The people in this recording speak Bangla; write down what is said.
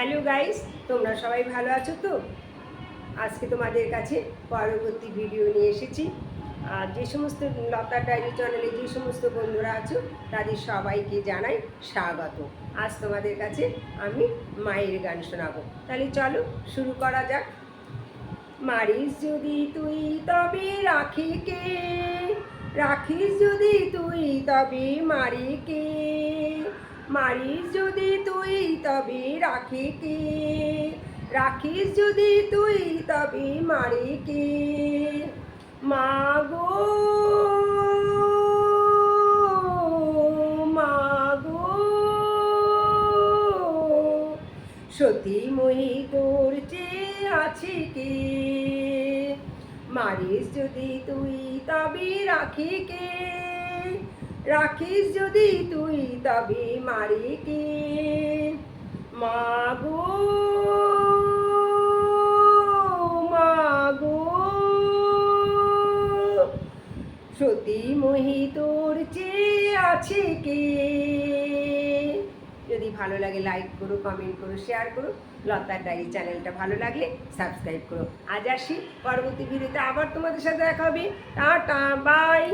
হ্যালো গাইস, তোমরা সবাই ভালো আছো তো? আজকে তোমাদের কাছে পরবর্তী ভিডিও নিয়ে এসেছি। আর যে সমস্ত লতা ডায়েরি চ্যানেলে যে সমস্ত বন্ধুরা আছো তাদের সবাইকে জানাই স্বাগত। আজ তোমাদের কাছে আমি মায়ের গান শোনাবো। তাহলে চলো শুরু করা যাক। মারিস যদি তুই তবে রাখি কে, রাখিস যদি তুই তবে মারি কে, মারিস যদি তুই তবে রাখি কে, রাখিস যদি তুই তবে মারি কে। মা গো মা গো, সতী মই তোর চেয়ে আছে কে, মারিস যদি তুই তবে রাখি কে, রাখিস যদি তুই তবে মারি কে। মা গো মা গো, সতী মহি তোর চেয়ে আছে কে। যদি ভালো লাগে লাইক করো, কমেন্ট করো, শেয়ার করো। লতার ডায়েরি চ্যানেলটা ভালো লাগলে সাবস্ক্রাইব করো। আজ আসি, পরবর্তী ভিডিওতে আবার তোমাদের সাথে দেখা হবে। Tata, by.